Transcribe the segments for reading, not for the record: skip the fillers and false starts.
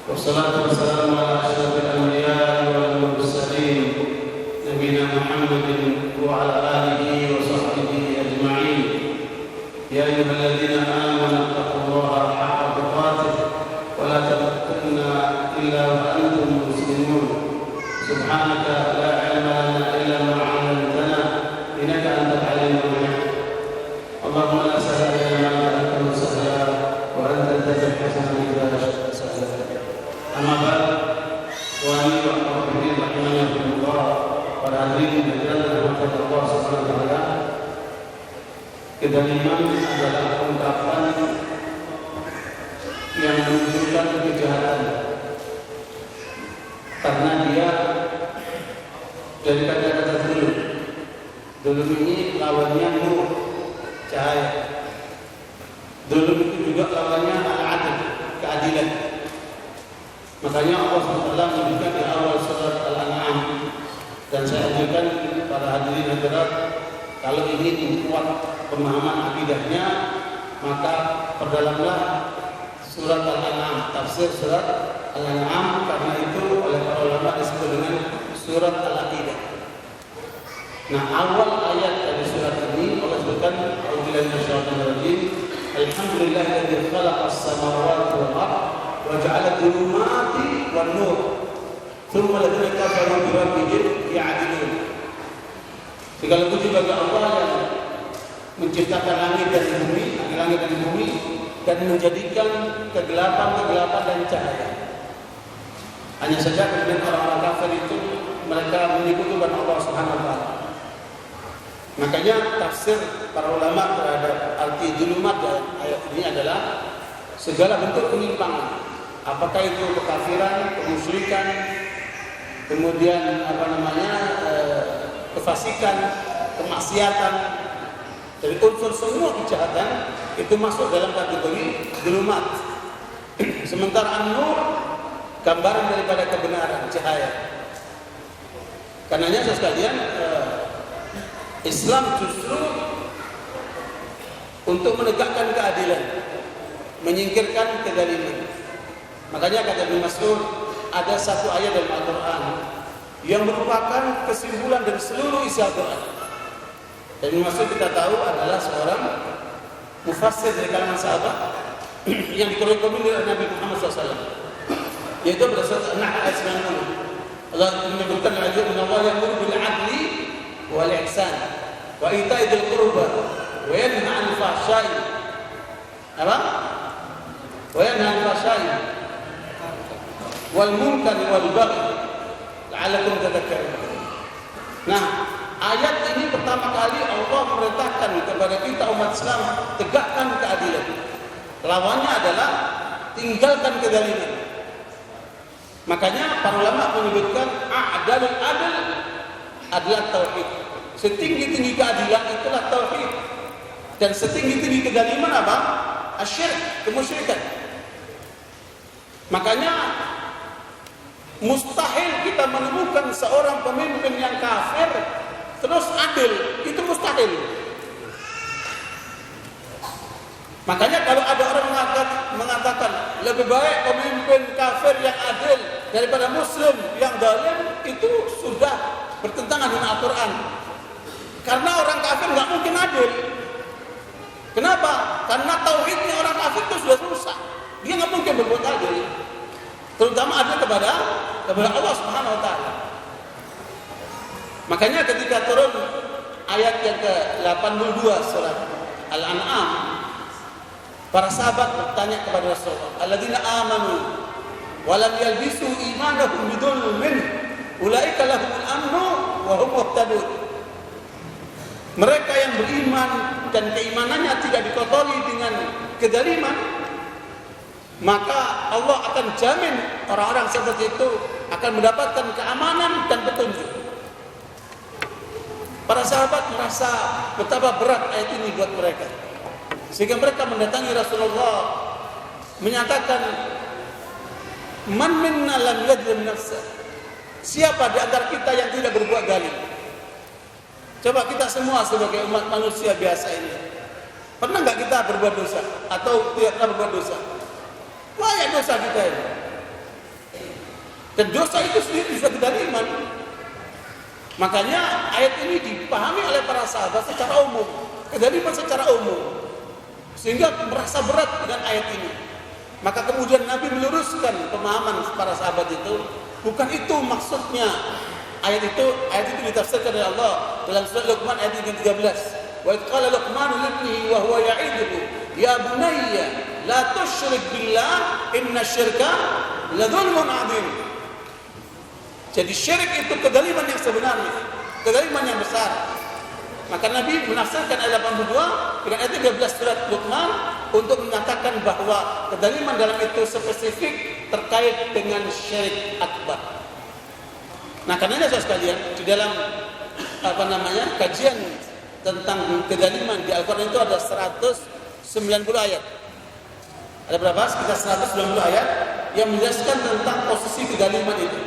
Wassalatu wassalamu ala asyrafil anbiya'i wal mursalin nabiyina Muhammadin wa ala alihi wa sahbihi ajma'in. Ya ayyuhalladzina amanu taqullaha haqqa tuqatih wa la tamutunna illa wa antum muslimun. Subhanaka la ilma lana illa ma 'allamtana innaka antal alimul hakim. Allahumma la sahla illa ma ja'altahu sahla wa anta taj'alul hazana idza shi'ta sahla. Amma ba'd, wa ani wa rahmatullahi rahimahullah. Para hadirin dan rahmat Allah Subhanahu wa taala. Kedaliman adalah ungkapan yang menunjukkan kejahatan, karena dia dari kata-kata dulu. Dulu ini lawannya nur, cahaya. Dulu itu juga lawannya al-adl, keadilan. Makanya Allah SWT menyebutkan di awal surat Al-An'am, dan saya ajarkan para hadirin hadirat, kalau ini membuat pemahaman akidahnya, maka perdalamlah surat Al-An'am, tafsir surat Al-An'am, karena itu oleh para ulama disebut dengan surat Al-Aqidah. Nah, awal ayat dari surat ini Allah sebutkan A'udzubillahi minasyaitonir rajim. Alhamdulillahilladzi khalaqas samawati wal ardh wa ja'ala adh-dhulumati wan nur. Tsumma alladziina kafaru bi rabbihim ya'dilun. Segala puji bagi Allah yang menciptakan langit dan bumi dan menjadikan kegelapan dan cahaya. Hanya saja kemudian orang-orang kafir itu mereka menyekutukan Allah Subhanahu wa taala. Makanya tafsir para ulama terhadap arti dzulumat dalam ayat ini adalah segala bentuk penyimpangan. Apakah itu kekafiran, kemusyrikan, kemudian kefasikan, kemaksiatan, dari unsur semua kejahatan itu masuk dalam kategori dzulumat. Sementara an-nur gambaran daripada kebenaran, cahaya. Karenanya sekalian, Islam justru untuk menegakkan keadilan, menyingkirkan kezaliman. Makanya kata Ibnu Mas'ud, ada satu ayat dalam Al-Quran yang merupakan kesimpulan dari seluruh isi Al-Quran. Dan Ibnu Mas'ud kita tahu adalah seorang mufassir dari kalangan sahabat yang dikorekomen oleh Nabi Muhammad SAW. Yaitu pada surat An-Nahl ayat 90. Allah menyebutkan ayat Allah yang ya'muru bil 'adli wal ihsan wa ita'i dzil qurba wa yanha 'anil fahsya'i. Apa? Wa yanha 'anil fahsya'i wal munkari wal baghi la'allakum tadhakkarun. Nah, ayat ini pertama kali Allah memerintahkan kepada kita umat Islam tegakkan keadilan. Lawannya adalah tinggalkan kezaliman. Makanya para ulama menyebutkan a'dalul adl adalah tauhid. Setinggi-tinggi keadilan itulah tauhid. Dan setinggi-tinggi kezaliman apa? Asyirk, kemusyrikan. Makanya mustahil kita menemukan seorang pemimpin yang kafir terus adil, itu mustahil. Makanya kalau ada orang mengatakan lebih baik pemimpin kafir yang adil daripada muslim yang zalim, itu sudah bertentangan dengan Al-Quran. Karena orang kafir nggak mungkin adil. Kenapa? Karena tauhidnya orang kafir itu sudah rusak. Dia nggak mungkin berbuat adil. Terutama adil kepada Allah Subhanahu wa taala. Makanya ketika turun ayat yang ke-82 surat Al-An'am, para sahabat bertanya kepada Rasulullah, alladzina amanu wa lam yalbisu imanahum bidzulmin ulaika lahumul amnu wa hum muhtadun. Mereka yang beriman dan keimanannya tidak dikotori dengan kezaliman, maka Allah akan jamin orang-orang seperti itu akan mendapatkan keamanan dan petunjuk. Para sahabat merasa betapa berat ayat ini buat mereka, sehingga mereka mendatangi Rasulullah menyatakan, man minna lam yadlim nafsa. Siapa di antara kita yang tidak berbuat zalim? Coba kita semua sebagai umat manusia biasa ini, pernah nggak kita berbuat dosa atau tidak pernah berbuat dosa? Banyak dosa kita ini. Dan dosa itu sendiri bisa kedaliman. Makanya ayat ini dipahami oleh para sahabat secara umum, kedaliman secara umum, sehingga merasa berat dengan ayat ini. Maka kemudian Nabi meluruskan pemahaman para sahabat itu, bukan itu maksudnya. Ayat itu ditafsirkan oleh Allah dalam surat Luqman ayat 13. Wa idh qala Luqmanu libnihi wa huwa ya'iduhu ya bunayya la tusyrik billah inna syirka la dzulmun 'adzim. Jadi syirik itu kedaliman yang sebenarnya, kedaliman yang besar. Maka Nabi menafsirkan ayat 82 dengan ayat 13 surat Luqman untuk menyatakan bahwa kedaliman dalam itu spesifik terkait dengan syirik akbar. Nah, karenanya saudara sekalian, di dalam kajian tentang kedaliman di Al-Qur'an itu ada 190 ayat. Ada berapa? Sekitar 190 ayat yang menjelaskan tentang posisi kedaliman itu.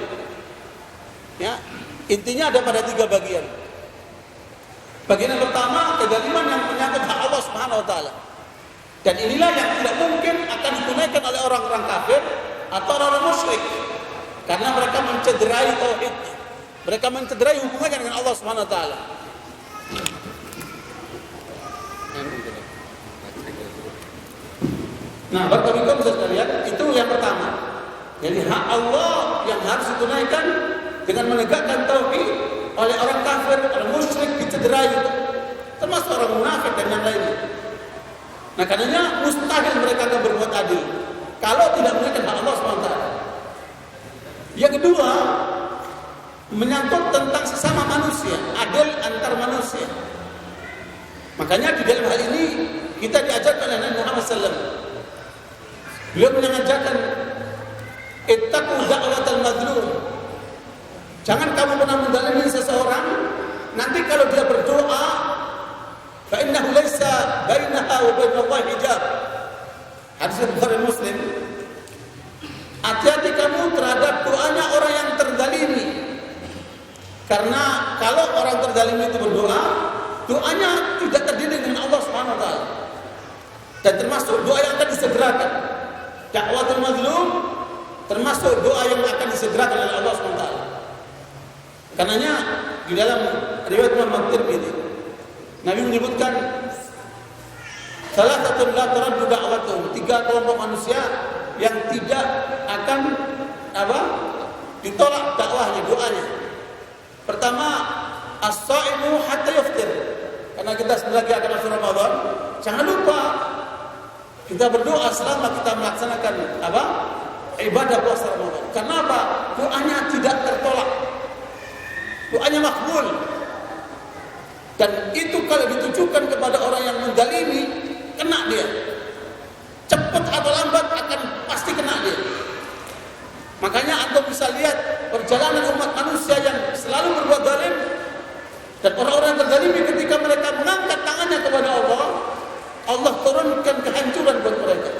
Ya, intinya ada pada 3 bagian. Bagian yang pertama, kedaliman yang menyangkut hak Allah Subhanahu wa taala. Dan inilah yang tidak mungkin akan ditunaikan oleh orang-orang kafir atau orang musyrik. Karena mereka mencederai tauhidnya. Mereka mencederai hubungannya dengan Allah Subhanahu wa taala. Nah, barakallahu sekalian, itu yang pertama. Jadi hak Allah yang harus ditunaikan dengan menegakkan tauhid oleh orang kafir, orang musyrik dicederai itu. Termasuk orang munafik dan yang lainnya. Nah, karenanya mustahil mereka akan berbuat adil kalau tidak menegakkan hak Allah Subhanahu wa taala. Yang kedua, menyangkut tentang sesama manusia, adil antar manusia. Makanya di dalam hal ini kita diajarkan oleh Nabi Muhammad SAW. Beliau mengajarkan ittaqu da'watal mazlum. Jangan kamu pernah mendalimi seseorang, nanti kalau dia berdoa, fa innahu laisa bainaha wa bainallahi hijab. Hadis Bukhari Muslim. Hati-hati kamu terhadap doanya orang yang terdalimi. Karena kalau orang terdalimi itu berdoa, doanya tidak terdiri dengan Allah Subhanahu wa taala. Dan termasuk doa yang akan disegerakan. Da'watul mazlum termasuk doa yang akan disegerakan oleh Allah Subhanahu wa taala. Karenanya di dalam riwayat Imam Tirmidzi, Nabi menyebutkan salah satu la taraddu da'watuhum, 3 kelompok manusia yang tidak akan ditolak dakwahnya, doanya. Pertama, as-shaimu hatta yaftir. Karena kita sebentar lagi akan masuk Ramadan, jangan lupa kita berdoa selama kita melaksanakan ibadah puasa Ramadan. Karena apa? Doanya tidak tertolak. Doanya makbul. Dan itu kalau ditujukan kepada orang yang mendalimi, kena dia. Cepat atau lambat akan pasti kena dia. Makanya Anda bisa lihat perjalanan umat manusia yang selalu berbuat zalim dan orang-orang terdalimi ketika mereka mengangkat tangannya kepada Allah, Allah turunkan kehancuran buat mereka.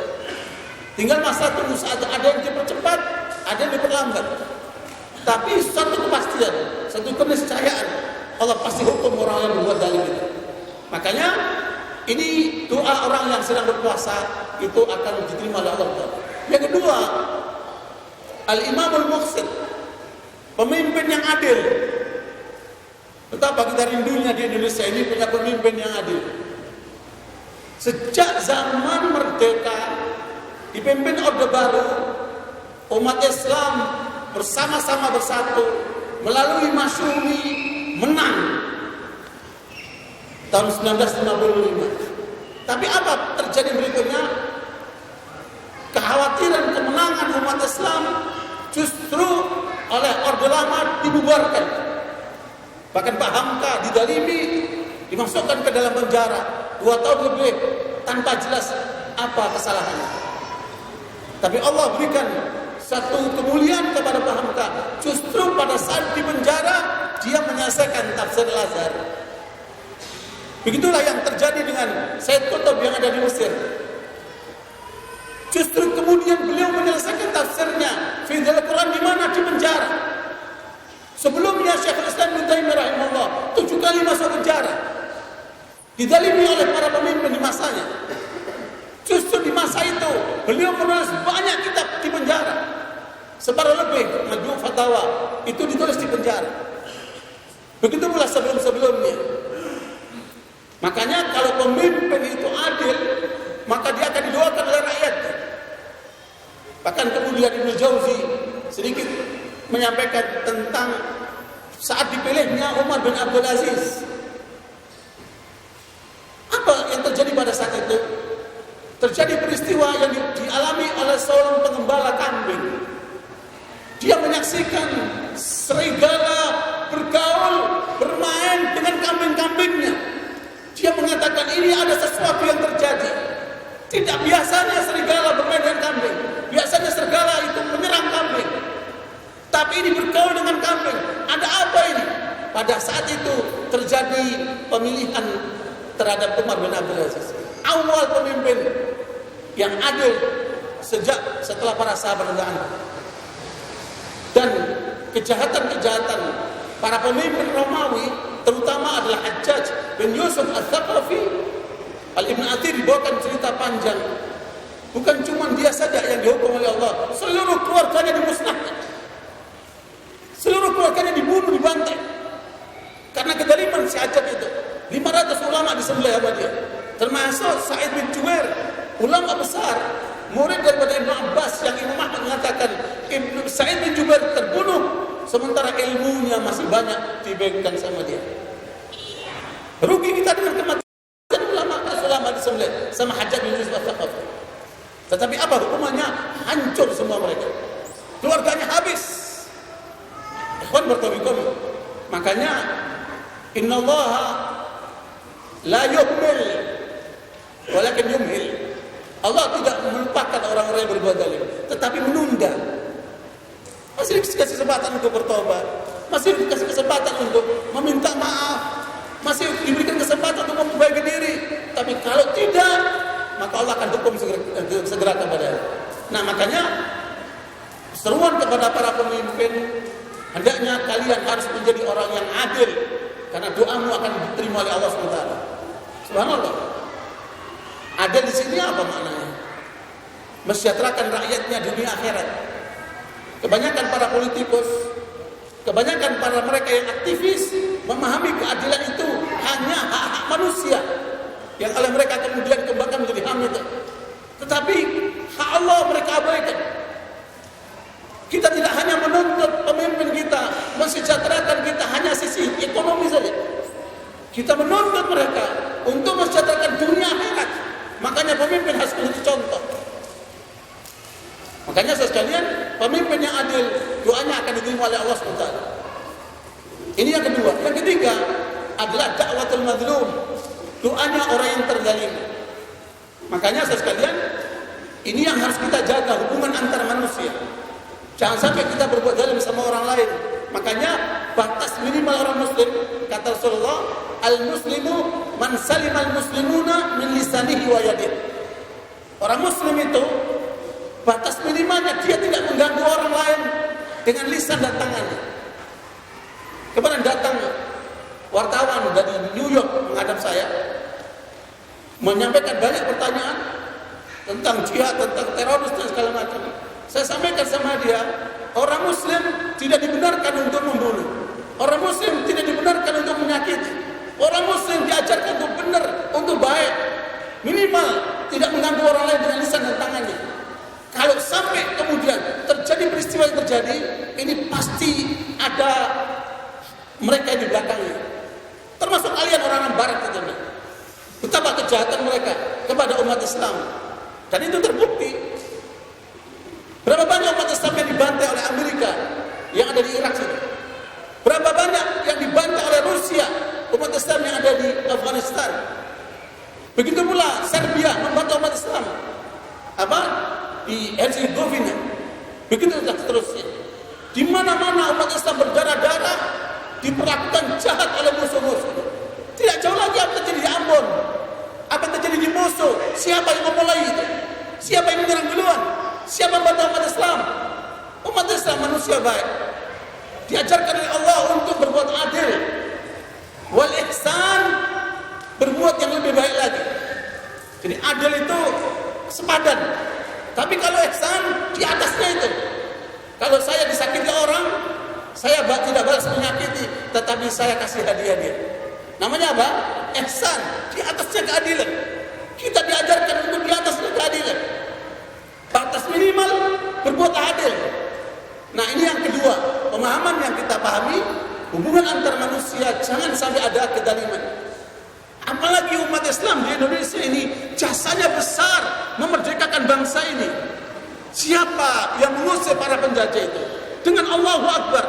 Tinggal masa tunggu saat ada yang dipercepat, ada yang diperlambat. Tapi satu kepastian, satu keniscayaan, Allah pasti hukum orang yang berbuat zalim itu. Makanya ini doa orang yang sedang berpuasa itu akan diterima oleh Allah. Yang kedua, Al-Imamul Muqsit, pemimpin yang adil. Betapa kita rindunya di Indonesia ini punya pemimpin yang adil. Sejak zaman merdeka dipimpin Orde Baru, umat Islam bersama-sama bersatu melalui Masyumi menang tahun 1955. Tapi apa terjadi berikutnya? Kekhawatiran kemenangan umat Islam justru oleh Orde Lama dibubarkan. Bahkan Pak Hamka didalimi, dimasukkan ke dalam penjara 2 tahun lebih tanpa jelas apa kesalahannya. Tapi Allah berikan satu kemuliaan kepada Pak Hamka. Justru pada saat di penjara dia menyelesaikan tafsir Al-Azhar. Begitulah yang terjadi dengan Said Qutb yang ada di Mesir. Justru kemudian beliau menyelesaikan tafsirnya Fidhil Quran di mana? Di penjara. Sebelumnya Syekhul Islam Ibnu Taimiyah rahimahullah 7 kali masuk penjara. Didalimi oleh para pemimpin di masanya. Justru di masa itu beliau menulis banyak kitab di penjara. separuh lebih majmu' fatwa itu ditulis di penjara. Begitu pula sebelum-sebelumnya. Makanya kalau pemimpin itu adil, maka dia akan didoakan oleh rakyat. Bahkan kemudian Ibnu Jauzi sedikit menyampaikan tentang saat dipilihnya Umar bin Abdul Aziz. Apa yang terjadi pada saat itu? Terjadi peristiwa yang dialami oleh seorang pengembala kambing. Dia menyaksikan serigala bergaul, bermain dengan kambing-kambingnya. Dia mengatakan ini ada sesuatu yang terjadi. Tidak biasanya serigala bermain dengan kambing. Biasanya serigala itu menyerang kambing. Tapi ini bergaul dengan kambing. Ada apa ini? Pada saat itu terjadi pemilihan terhadap Umar bin Abdul Aziz. Awal pemimpin yang adil setelah para sahabat radhiyallahu. Dan kejahatan-kejahatan para pemimpin Romawi terutama adalah Hajjaj bin Yusuf Al-Thaqafi. Al-Ibn Athir dibawakan cerita panjang. Bukan cuma dia saja yang dihukum oleh Allah, seluruh keluarganya dimusnahkan. Seluruh keluarganya dibunuh, dibantai. Karena kedaliman si Hajjaj itu. 500 ulama disembelih sama dia. Termasuk Sa'id bin Jubair, ulama besar, murid daripada Ibnu Abbas yang Imam Ahmad mengatakan Sa'id bin Jubair terbunuh sementara ilmunya masih banyak diberikan sama dia. Rugi kita dengan kematian ulama disembelih sama Hajjaj bin Yusuf Al-Thaqafi. Tetapi apa hukumannya? Hancur semua mereka. Keluarganya habis. Ikhwan bertabiqum. Makanya innallaha la yuhmil walakin yumhil. Allah tidak melupakan orang-orang yang berbuat zalim, tetapi menunda. Masih dikasih kesempatan untuk bertobat, masih dikasih kesempatan untuk meminta maaf, masih diberikan kesempatan untuk memperbaiki diri. Tapi kalau tidak, maka Allah akan hukum segera kepada. Nah, makanya seruan kepada para pemimpin, hendaknya kalian harus menjadi orang yang adil, karena doamu akan diterima oleh Allah SWT. Subhanallah. Adil di sini apa maknanya? Mensejahterakan rakyatnya dunia akhirat. Kebanyakan para politikus, kebanyakan para mereka yang aktivis memahami keadilan itu hanya hak-hak manusia yang oleh mereka kemudian kembangkan menjadi HAM itu. Tetapi hak Allah mereka abaikan. Kita tidak hanya menuntut pemimpin kita mensejahterakan kita hanya sisi ekonomi saja. Kita menuntut mereka untuk mensejahterakan dunia akhirat. Makanya pemimpin harus menjadi contoh. Makanya sekalian, pemimpin yang adil, doanya akan diterima oleh Allah SWT. Ini yang kedua. Yang ketiga adalah da'watul mazlum, doanya orang yang terzalim. Makanya sekalian, ini yang harus kita jaga, hubungan antar manusia. Jangan sampai kita berbuat zalim sama orang lain. Makanya batas minimal orang muslim, kata Rasulullah, al-muslimu man salimal muslimuna min lisanihi wa yadihi. Orang muslim itu batas minimalnya dia tidak mengganggu orang lain dengan lisan dan tangannya. Kemudian datang wartawan dari New York menghadap saya, menyampaikan banyak pertanyaan tentang jihad, tentang teroris dan segala macam. Saya sampaikan sama dia, orang muslim tidak dibenarkan untuk membunuh. Orang muslim tidak dibenarkan untuk menyakiti. Orang muslim diajarkan untuk benar, untuk baik. Minimal tidak mengganggu orang lain dengan lisan dan tangannya. Kalau sampai kemudian terjadi peristiwa yang terjadi, ini pasti ada mereka di belakangnya. Termasuk kalian orang-orang barat katanya. Betapa kejahatan mereka kepada umat Islam. Dan itu terbukti. Berapa banyak umat Islam yang dibantai oleh Amerika yang ada di Irak sini? Berapa banyak yang dibantai oleh Rusia umat Islam yang ada di Afghanistan? Begitu pula Serbia membantu umat Islam di Herzegovina. Begitu seterusnya. Di mana-mana umat Islam berdarah-darah diperlakukan jahat oleh musuh-musuh. Tidak jauh lagi apa terjadi di Ambon, apa terjadi di Mosul. Siapa yang memulai itu? Siapa yang menyerang duluan? Siapa yang membantu umat Islam? Umat Islam manusia baik, diajarkan oleh Allah untuk berbuat adil, wal ihsan, berbuat yang lebih baik lagi. Jadi adil itu sepadan. Tapi kalau ihsan di atasnya itu. Kalau saya disakiti orang, saya tidak balas menyakiti, tetapi saya kasih hadiah dia. Namanya apa? Ihsan. Di atasnya keadilan. Kita diajarkan untuk di atasnya keadilan. Batas minimal berbuat adil. Nah, ini yang kedua, pemahaman yang kita pahami, hubungan antar manusia jangan sampai ada kezaliman. Apalagi umat Islam di Indonesia ini jasanya besar memerdekakan bangsa ini. Siapa yang mengusir para penjajah itu? Dengan Allahu Akbar.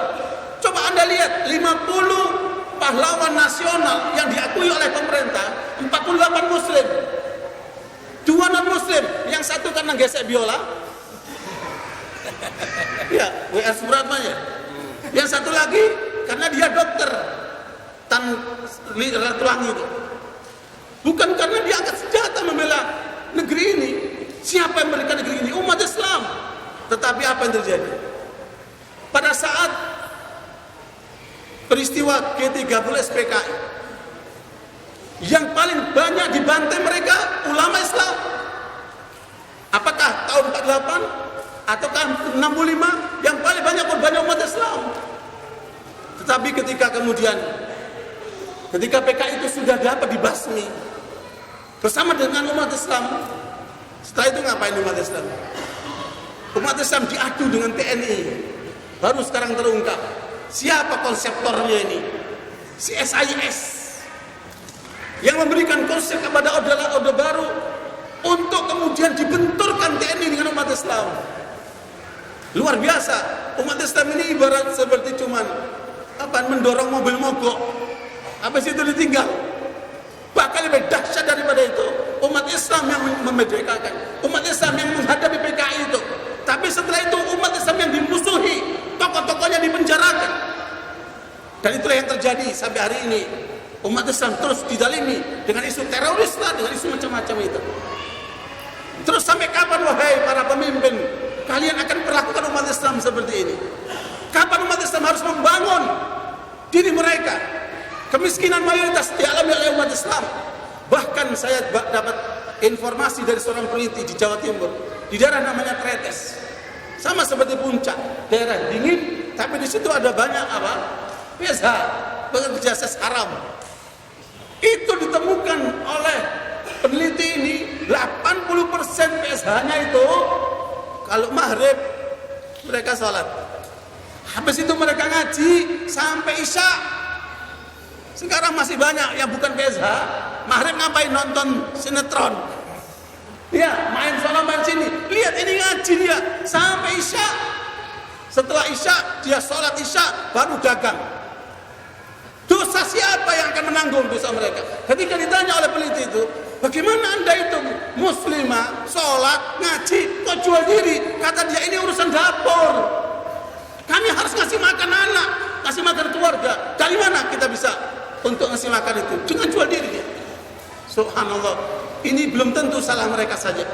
Coba Anda lihat 50 pahlawan nasional yang diakui oleh pemerintah, 48 muslim, 2 non muslim, yang satu karena gesek biola. Ya, W.R. Supratman ya. Yang satu lagi karena dia dokter Tan Ratulangi itu. Bukan karena dia angkat senjata membela negeri ini. Siapa yang memberikan negeri ini? Umat Islam. Tetapi apa yang terjadi? Pada saat peristiwa G30 SPKI, yang paling banyak dibantai mereka ulama Islam. Apakah tahun 48 atau tahun 65 yang paling banyak korbannya umat Islam? Tetapi ketika PKI itu sudah dapat dibasmi bersama dengan umat Islam, setelah itu ngapain umat Islam? Umat Islam diadu dengan TNI. Baru sekarang terungkap siapa konseptornya ini, si SIS yang memberikan konsep kepada Orde Baru untuk kemudian dibenturkan TNI dengan umat Islam. Luar biasa. Umat Islam ini ibarat seperti cuman mendorong mobil mogok, habis itu ditinggal. Bahkan lebih dahsyat daripada itu, umat Islam yang memerdekakan, umat Islam yang menghadapi PKI itu. Tapi setelah itu umat Islam yang dimusuhi, tokoh-tokohnya dipenjarakan. Dan itulah yang terjadi sampai hari ini. Umat Islam terus dizalimi dengan isu teroris lah, dengan isu macam-macam itu. Terus sampai kapan wahai para pemimpin kalian akan perlakukan umat Islam seperti ini? Kapan umat Islam harus membangun diri mereka? Kemiskinan mayoritas dialami oleh umat Islam. Bahkan saya dapat informasi dari seorang peneliti di Jawa Timur, di daerah namanya Tretes, sama seperti Puncak, daerah dingin, tapi di situ ada banyak PSH, pekerja seks haram. Itu ditemukan oleh peneliti ini, 80% PSH-nya itu kalau maghrib mereka sholat, habis itu mereka ngaji sampai isya. Sekarang masih banyak yang bukan PSH, maghrib ngapain? Nonton sinetron, ya main sana main sini. Lihat ini ngaji dia sampai isya. Setelah isya dia sholat isya baru dagang. Dosa siapa yang akan menanggung dosa mereka? Ketika ditanya oleh peneliti itu, bagaimana anda itu muslimah, sholat, ngaji, kok jual diri? Kata dia, ini urusan dapur. Kami harus ngasih makan anak, ngasih makan keluarga. Dari mana kita bisa untuk ngasih makan itu? Dengan jual diri dia. Subhanallah. Ini belum tentu salah mereka saja.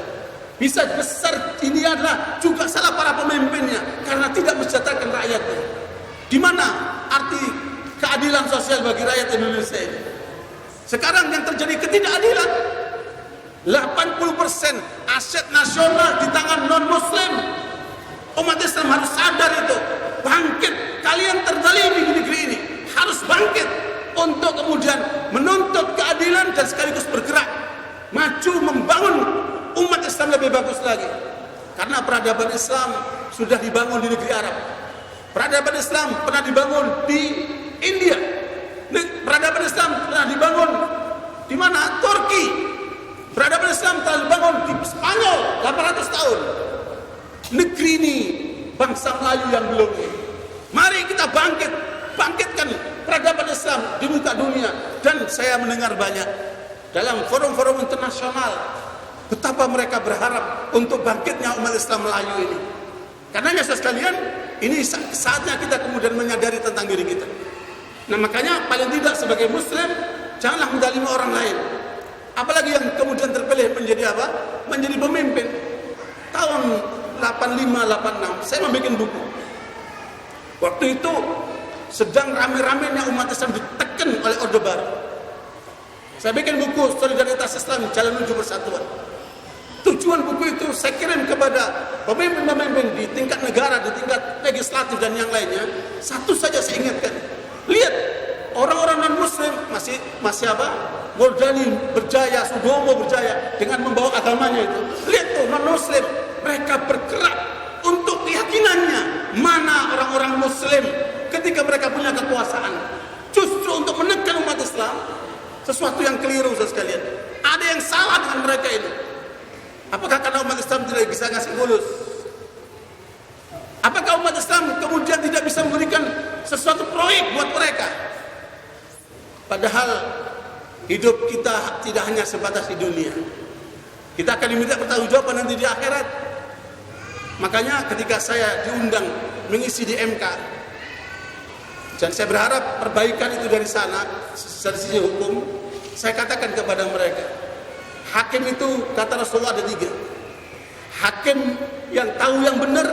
Bisa besar ini adalah juga salah para pemimpinnya karena tidak mensejahterakan rakyatnya. Di mana arti keadilan sosial bagi rakyat Indonesia ini? Sekarang yang terjadi ketidakadilan. 80% aset nasional di tangan non-muslim. Umat Islam harus sadar itu. Bangkit. Kalian terzalimi di negeri ini. Harus bangkit untuk kemudian menuntut keadilan dan sekaligus bergerak maju membangun umat Islam lebih bagus lagi. Karena peradaban Islam sudah dibangun di negeri Arab. Peradaban Islam pernah dibangun di India. Peradaban Islam pernah dibangun di mana? Turki. Peradaban Islam telah dibangun di Spanyol 800 tahun. Negeri ini bangsa Melayu yang belum ini. Mari kita bangkitkan peradaban Islam di muka dunia. Dan saya mendengar banyak dalam forum-forum internasional betapa mereka berharap untuk bangkitnya umat Islam Melayu ini. Karenanya sekalian, ini saatnya kita kemudian menyadari tentang diri kita. Nah makanya paling tidak sebagai muslim janganlah menzalimi orang lain. Apalagi yang kemudian terpilih menjadi apa? Menjadi pemimpin. Tahun 85-86 saya membuat buku. Waktu itu sedang rame-ramenya umat Islam ditekan oleh Orde Baru. Saya bikin buku Solidaritas Islam Jalan Menuju Persatuan. Tujuan buku itu saya kirim kepada pemimpin-pemimpin di tingkat negara, di tingkat legislatif dan yang lainnya, satu saja saya ingatkan. Lihat, orang-orang non-muslim masih apa? Mordani berjaya, Sudomo berjaya dengan membawa agamanya itu. Lihat tuh non-muslim, mereka bergerak untuk keyakinannya. Mana orang-orang muslim ketika mereka punya kekuasaan, justru untuk menekan umat Islam, sesuatu yang keliru sekalian. Ada yang salah dengan mereka ini. Apakah karena umat Islam tidak bisa ngasih bonus? Apakah umat Islam kemudian tidak bisa memberikan sesuatu proyek buat mereka? Padahal hidup kita tidak hanya sebatas di dunia. Kita akan diminta pertanggungjawaban nanti di akhirat. Makanya ketika saya diundang mengisi di MK, dan saya berharap perbaikan itu dari sana, dari sisi hukum, saya katakan kepada mereka, hakim itu kata Rasulullah ada 3. Hakim yang tahu yang benar,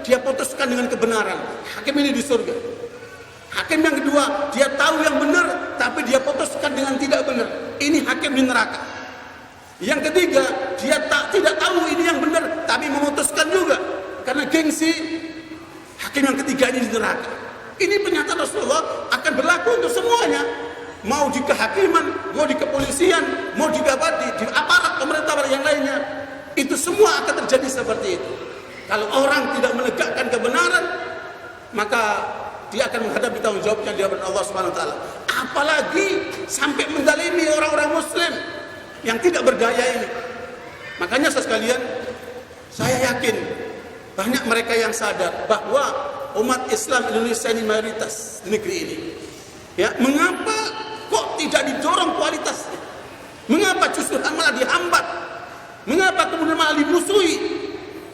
dia putuskan dengan kebenaran. Hakim ini di surga. Hakim yang kedua, dia tahu yang benar, tapi dia putuskan dengan tidak benar. Ini hakim di neraka. Yang ketiga, dia tidak tahu ini yang benar, tapi memutuskan juga. Karena gengsi, hakim yang ketiga ini di neraka. Ini pernyataan Rasulullah akan berlaku untuk semuanya. Mau di kehakiman, mau di kepolisian, mau di aparat pemerintah yang lainnya. Itu semua akan terjadi seperti itu. Kalau orang tidak menegakkan kebenaran, maka dia akan menghadapi tanggung jawabnya di hadapan Allah Subhanahu wa taala. Apalagi sampai mendalimi orang-orang muslim yang tidak berdaya ini. Makanya sekalian, saya yakin banyak mereka yang sadar bahwa umat Islam Indonesia ini mayoritas di negeri ini. Ya, mengapa kok tidak didorong kualitasnya? Mengapa justru malah dihambat? Mengapa kemudian malah dimusuhi?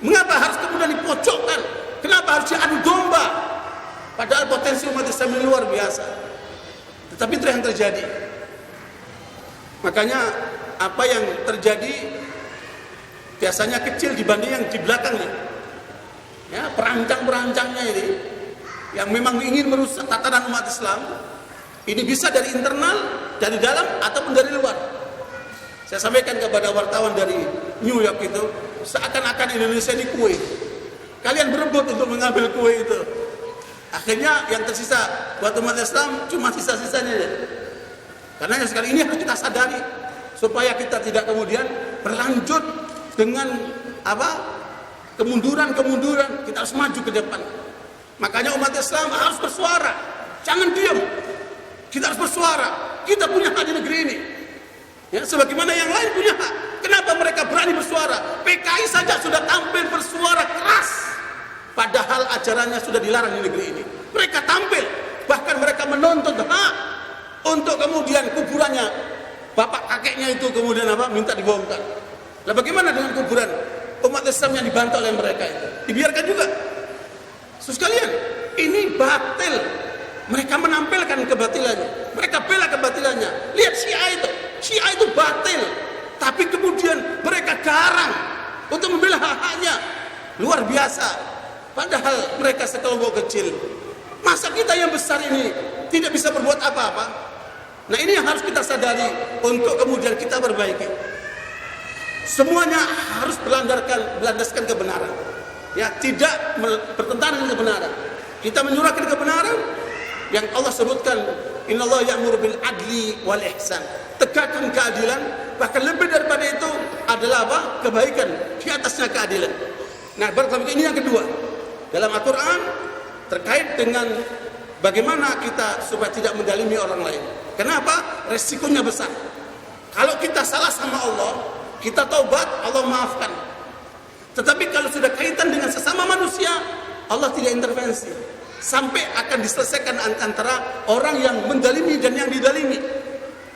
Mengapa harus kemudian dipojokkan? Kenapa harus diadu domba? Padahal potensi umat Islam ini luar biasa. Tetapi itu yang terjadi. Makanya apa yang terjadi biasanya kecil dibanding yang di belakangnya. Ya, perancang-perancangnya ini yang memang ingin merusak tatanan umat Islam, ini bisa dari internal, dari dalam ataupun dari luar. Saya sampaikan kepada wartawan dari New York itu, seakan-akan Indonesia ini kue. Kalian berebut untuk mengambil kue itu. Akhirnya yang tersisa buat umat Islam cuma sisa-sisanya. Karena yang sekali ini harus kita sadari supaya kita tidak kemudian berlanjut dengan kemunduran, kita harus maju ke depan. Makanya umat Islam harus bersuara, jangan diam. Kita harus bersuara. Kita punya hak di negeri ini. Ya, sebagaimana yang lain punya hak. Kenapa mereka berani bersuara? PKI saja sudah tampil bersuara keras, padahal ajarannya sudah dilarang di negeri ini. Mereka tampil, bahkan mereka menuntut hak untuk kemudian kuburannya bapak kakeknya itu kemudian minta dibongkar. Lah bagaimana dengan kuburan umat Islam yang dibantu oleh mereka itu? Dibiarkan juga. Sekalian, ini batil. Mereka menampilkan kebatilannya, mereka bela kebatilannya. Lihat Syiah itu batil, tapi kemudian mereka garang untuk membela hak-haknya. Luar biasa. Padahal mereka sekelompok kecil. Masa kita yang besar ini tidak bisa berbuat apa-apa? Nah, ini yang harus kita sadari untuk kemudian kita perbaiki. Semuanya harus berlandaskan kebenaran. Ya, tidak bertentangan dengan kebenaran. Kita menyurahkan kebenaran yang Allah sebutkan, innallaha ya'muru bil adli wal ihsan. Tegakkan keadilan, bahkan lebih daripada itu adalah kebaikan, di atasnya keadilan. Nah, ini yang kedua. Dalam Al-Qur'an terkait dengan bagaimana kita supaya tidak mendalimi orang lain. Kenapa? Resikonya besar. Kalau kita salah sama Allah, kita taubat, Allah maafkan. Tetapi kalau sudah kaitan dengan sesama manusia, Allah tidak intervensi. Sampai akan diselesaikan antara orang yang mendalimi dan yang didalimi.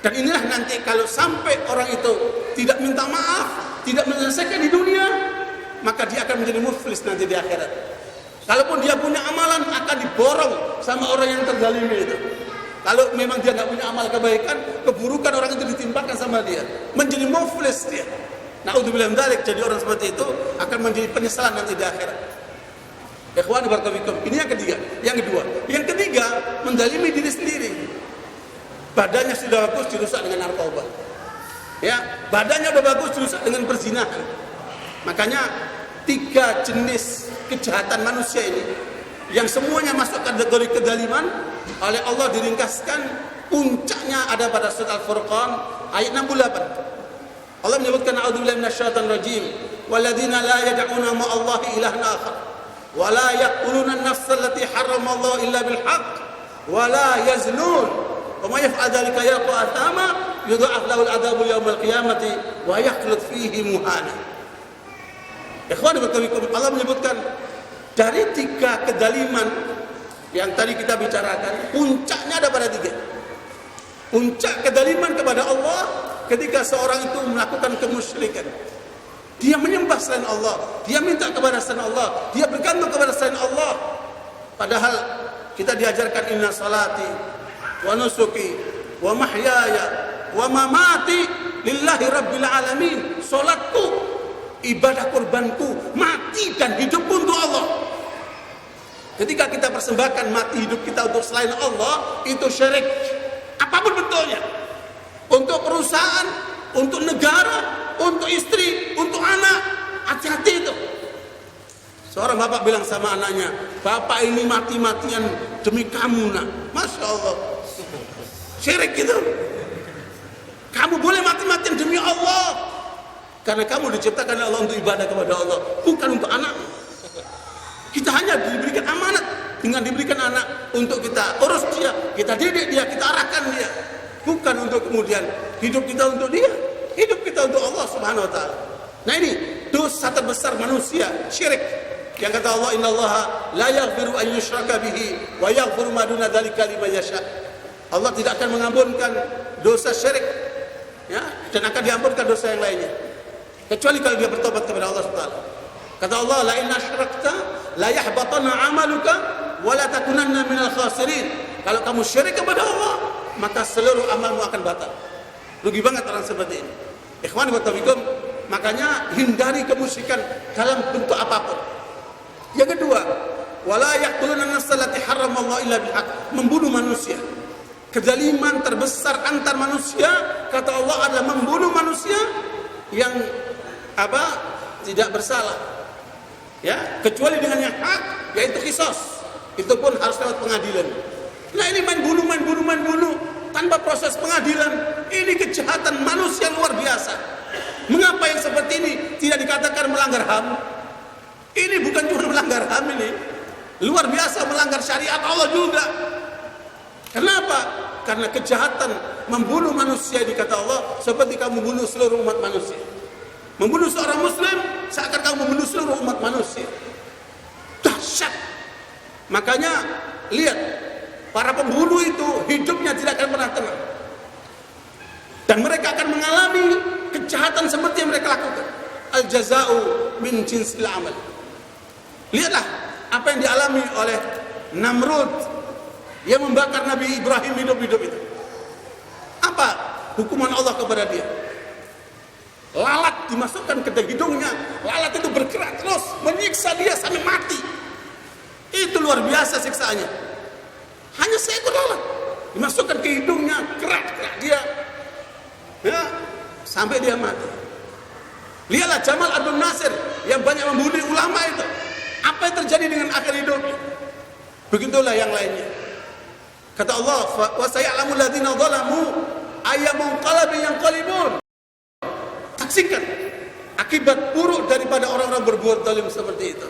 Dan inilah nanti kalau sampai orang itu tidak minta maaf, tidak menyelesaikan di dunia, maka dia akan menjadi muflis nanti di akhirat. Kalaupun dia punya amalan, akan diborong sama orang yang terdalimi itu. Kalau memang dia nggak punya amal kebaikan, keburukan orang itu ditimpakan sama dia, menjadi muflis dia. Na'udzubillah min dzalik, jadi orang seperti itu akan menjadi penyesalan nanti di akhirat. Ikhwan barakallahu, ini yang ketiga. Yang ketiga, mendalimi diri sendiri. Badannya sudah bagus dirusak dengan narkoba. Ya, badannya sudah bagus dirusak dengan perzinahan. Makanya 3 jenis kejahatan manusia ini yang semuanya masuk kategori kedaliman, oleh Allah diringkaskan, puncaknya ada pada surat Al-Furqan ayat 68. Allah menyebutkan a'udzubillahi minasyaitonir rajim, walladzina la yad'una ma'allahi ilahan akhar wa la yaqtuluna an-nafsa allati harramallahu illa bil haqq wa la yaznun wa may yaf'al dzalika yalqa athama yudha'af lahu al-'adzabu yawmal qiyamati wa yakhlud fihi muhana. Ikhwan fillah, Allah menyebutkan dari 3 kedaliman yang tadi kita bicarakan, puncaknya ada pada 3. Puncak kedaliman kepada Allah ketika seorang itu melakukan kemusyrikan. Dia menyembah selain Allah, dia minta kepada selain Allah, dia bergantung kepada selain Allah. Padahal kita diajarkan inna salati wa nusuki wa mahyaya wa mamati lillahi rabbil alamin. Salatku, ibadah kurbanku, mati dan hidupku untuk Allah. Ketika kita persembahkan mati hidup kita untuk selain Allah, itu syirik. Apapun bentuknya. Untuk perusahaan, untuk negara, untuk istri, untuk anak. Hati-hati itu. Seorang bapak bilang sama anaknya, bapak ini mati-matian demi kamu nak. Masya Allah. Syirik gitu. Kamu boleh mati-matian demi Allah. Karena kamu diciptakan oleh Allah untuk ibadah kepada Allah, bukan untuk anakmu. Kita hanya diberikan amanat dengan diberikan anak untuk kita urus dia, kita didik dia, kita arahkan dia. Bukan untuk kemudian hidup kita untuk dia, hidup kita untuk Allah Subhanahu wa taala. Nah ini dosa terbesar manusia, syirik. Yang kata Allah, innallaha la yaghfiru an yushraka bihi wa yaghfiru ma duna dzalika liman yasha. Allah tidak akan mengampunkan dosa syirik, ya, dan akan diampunkan dosa yang lainnya. Kecuali kalau dia bertobat kepada Allah Subhanahu wa taala. Kata Allah, la in asyrakta la yahbatanna 'amaluka wa la takunanna minal khasirin. Kalau kamu syirik kepada Allah, maka seluruh amalmu akan batal. Rugi banget orang seperti ini. Ikhwan wa tabikum, makanya hindari kemusyrikan dalam bentuk apapun. Yang kedua, wala yaqtuluna an-nafsa allati harramallahu illa bil haqq, membunuh manusia. Kezaliman terbesar antar manusia, kata Allah, adalah membunuh manusia yang tidak bersalah. Ya, kecuali dengan yang hak, yaitu qisas. Itu pun harus lewat pengadilan. Nah ini main bunuh tanpa proses pengadilan. Ini kejahatan manusia luar biasa. Mengapa yang seperti ini tidak dikatakan melanggar HAM? Ini bukan cuma melanggar HAM, ini luar biasa melanggar syariat Allah juga. Kenapa? Karena kejahatan membunuh manusia dikata Allah seperti kamu bunuh seluruh umat manusia. Membunuh seorang muslim seakan kamu membunuh seluruh umat manusia. Dahsyat. Makanya lihat, para pembunuh itu hidupnya tidak akan pernah tenang. Dan mereka akan mengalami kejahatan seperti yang mereka lakukan. Al-jaza'u min jinsil amal. Lihatlah apa yang dialami oleh Namrud yang membakar Nabi Ibrahim hidup-hidup itu. Apa hukuman Allah kepada dia? Lalat dimasukkan ke hidungnya. Lalat itu bergerak terus menyiksa dia sampai mati. Itu luar biasa siksaannya. Hanya seekor lalat dimasukkan ke hidungnya, gerak-gerak dia, ya, sampai dia mati. Lihatlah Jamal Abdul Nasir yang banyak membunuh ulama itu. Apa yang terjadi dengan akhir hidupnya? Begitulah yang lainnya. Kata Allah, wa sayalamu alladziina dzalamu ayyamun qalbin yanqalibun. Saksikan akibat buruk daripada orang-orang berbuat zalim seperti itu.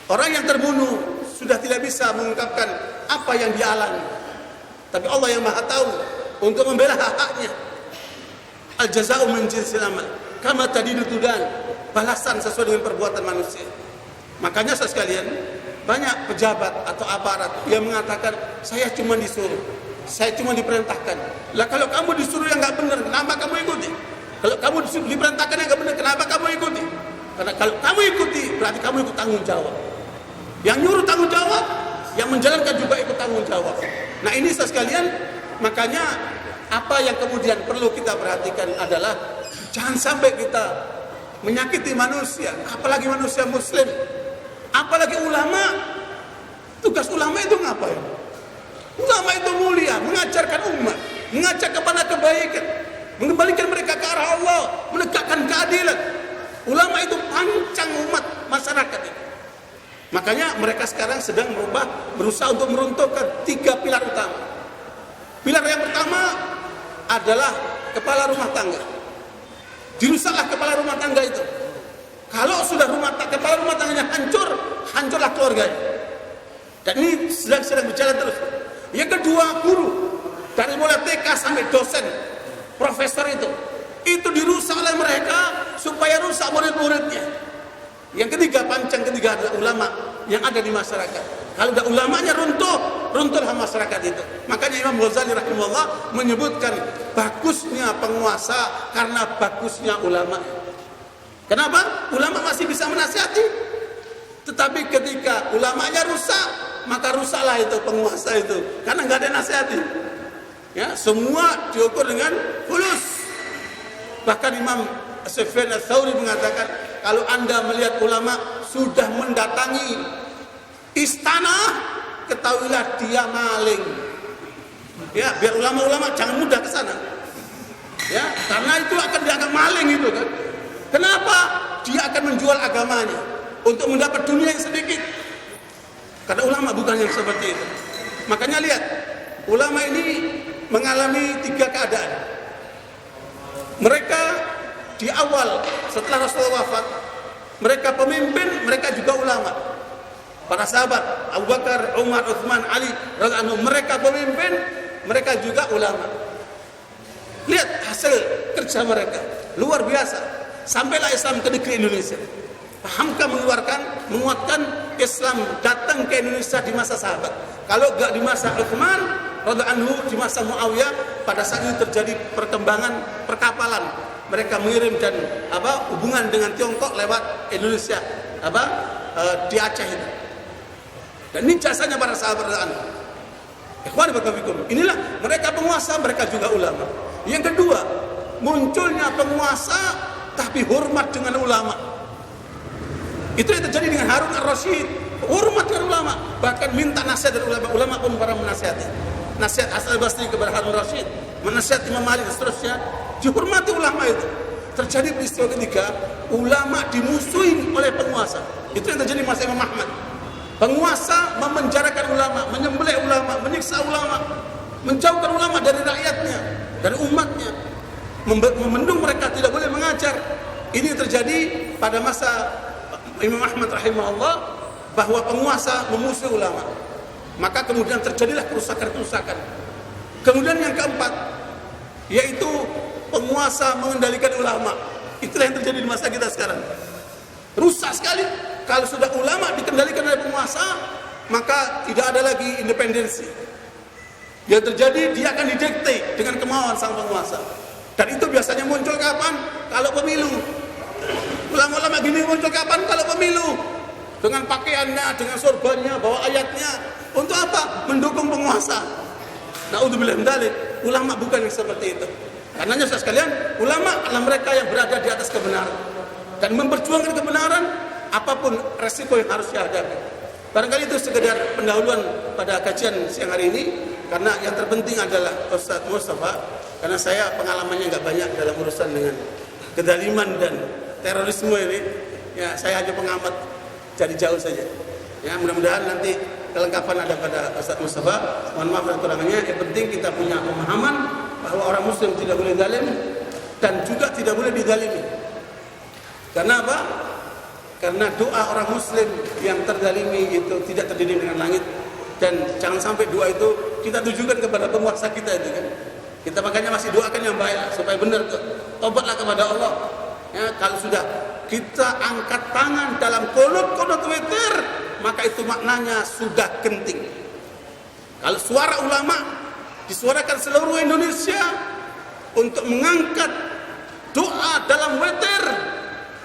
Orang yang terbunuh sudah tidak bisa mengungkapkan apa yang dia alami. Tapi Allah yang Maha tahu untuk membela hak-haknya. Al-jaza'u min jinsil amal. Kama tadinu tudan. Balasan sesuai dengan perbuatan manusia. Makanya sekalian, banyak pejabat atau aparat yang mengatakan saya cuma disuruh, saya cuma diperintahkan. Lah kalau kamu disuruh yang enggak benar, kenapa kamu ikuti? Kalau kamu diperintahkan yang enggak benar, kenapa kamu ikuti? Karena kalau kamu ikuti, berarti kamu ikut tanggung jawab. Yang nyuruh tanggung jawab, yang menjalankan juga ikut tanggung jawab. Nah ini sekalian, makanya apa yang kemudian perlu kita perhatikan adalah jangan sampai kita menyakiti manusia, apalagi manusia muslim, apalagi ulama. Tugas ulama itu ngapain? Ulama itu mulia, mengajarkan umat, mengajak kepada kebaikan, mengembalikan mereka ke arah Allah, menegakkan keadilan. Ulama itu pancang umat masyarakat itu. Makanya mereka sekarang sedang berusaha untuk meruntuhkan 3 pilar utama. Pilar yang pertama adalah kepala rumah tangga. Dirusaklah kepala rumah tangga itu. Kalau sudah kepala rumah tangganya hancur, hancurlah keluarganya. Dan ini sedang berjalan terus. Yang kedua, guru. Dari mulai TK sampai dosen, profesor itu dirusak oleh mereka supaya rusak murid-muridnya. Yang ketiga, pancang ketiga adalah ulama yang ada di masyarakat. Kalau udah ulamanya runtuhlah masyarakat itu. Makanya Imam Ghazali rahimahullah menyebutkan bagusnya penguasa karena bagusnya ulama. Kenapa? Ulama masih bisa menasihati. Tetapi ketika ulamanya rusak, maka rusaklah itu penguasa itu. Karena nggak ada nasihati. Ya, semua diukur dengan fulus. Bahkan Imam Sufyan Ats-Tsauri mengatakan, kalau Anda melihat ulama sudah mendatangi istana, ketahuilah dia maling. Ya, biar ulama-ulama jangan mudah ke sana. Ya, karena itu akan dianggap maling itu kan. Kenapa? Dia akan menjual agamanya untuk mendapat dunia yang sedikit. Karena ulama bukan yang seperti itu. Makanya lihat, ulama ini mengalami 3 keadaan. Mereka di awal setelah Rasulullah wafat, mereka pemimpin, mereka juga ulama. Para sahabat Abu Bakar, Umar, Utsman, Ali radhiyallahu anhum, mereka pemimpin, mereka juga ulama. Lihat hasil kerja mereka, luar biasa. Sampailah Islam ke negeri Indonesia. Hamka menguatkan Islam datang ke Indonesia di masa sahabat. Kalau enggak di masa Utsman radhiyallahu anhu, di masa Muawiyah, pada saat itu terjadi perkembangan perkapalan. Mereka mengirim dan hubungan dengan Tiongkok lewat Indonesia, di Aceh itu. Dan ini jasanya para sahabat radhiyallahu anhu. Ikhwan fillah, inilah mereka penguasa, mereka juga ulama. Yang kedua, munculnya penguasa tapi hormat dengan ulama. Itu yang terjadi dengan Harun ar-Rasyid. Hormat dengan ulama, bahkan minta nasihat dari ulama. Ulama pun para menasihati. Nasihat Hasan al-Basri kepada Harun ar-Rasyid, menasihat Imam Malik dan seterusnya, dihormati ulama itu. Terjadi peristiwa ketika ulama dimusuhi oleh penguasa. Itu yang terjadi masa Imam Ahmad. Penguasa memenjarakan ulama, menyembelih ulama, menyiksa ulama, menjauhkan ulama dari rakyatnya, dari umatnya, memendung mereka tidak boleh mengajar. Ini terjadi pada masa Imam Ahmad rahimahullah, bahwa penguasa memusuhi ulama. Maka kemudian terjadilah kerusakan-kerusakan. Kemudian yang keempat, yaitu penguasa mengendalikan ulama. Itulah yang terjadi di masa kita sekarang. Rusak sekali. Kalau sudah ulama dikendalikan oleh penguasa, maka tidak ada lagi independensi. Yang terjadi, dia akan didikte dengan kemauan sang penguasa. Dan itu biasanya muncul kapan? Kalau pemilu. Ulama-ulama gini muncul kapan? Kalau pemilu. Dengan pakaiannya, dengan sorbannya, bawa ayatnya. Untuk apa? Mendukung penguasa. Na'udzubillah min dzalik. Ulama bukan yang seperti itu. Karenanya saudara sekalian, ulama adalah mereka yang berada di atas kebenaran dan memperjuangkan kebenaran apapun resiko yang harus dihadapi. Barangkali itu sekedar pendahuluan pada kajian siang hari ini, karena yang terpenting adalah Ustaz Mustafa, karena saya pengalamannya nggak banyak dalam urusan dengan kedaliman dan terorisme ini. Ya, saya hanya pengamat dari jauh saja. Ya, mudah-mudahan nanti kelengkapan ada pada Ustaz Mustafa. Mohon maaf dan kekurangannya. Yang penting kita punya pemahaman bahwa orang Muslim tidak boleh zalim dan juga tidak boleh dizalimi. Karena apa? Karena doa orang Muslim yang terzalimi itu tidak terdiri dengan langit. Dan jangan sampai doa itu kita tujukan kepada penguasa kita itu kan. Kita makanya masih doakan yang baik supaya benar tuh. Tobatlah kepada Allah. Ya, kalau sudah kita angkat tangan dalam qunut witir, maka itu maknanya sudah genting. Kalau suara ulama disuarakan seluruh Indonesia untuk mengangkat doa dalam witir,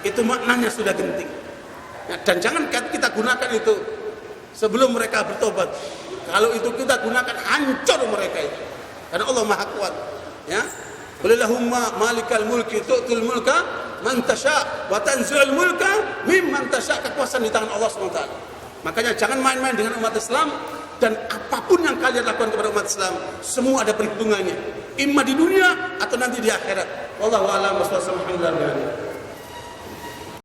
itu maknanya sudah genting. Ya, dan jangan kita gunakan itu sebelum mereka bertobat. Kalau itu kita gunakan, hancur mereka itu. Karena Allah Maha Kuat. Ya, Qulillahumma malikal mulki tu'tul mulka man tasya' wa tanzi'ul mulka mimman tasya'. Kekuasaan di tangan Allah SWT. Makanya jangan main-main dengan umat Islam, dan apapun yang kalian lakukan kepada umat Islam, semua ada perhitungannya. Imma di dunia atau nanti di akhirat. Wallahu a'lam bishawab.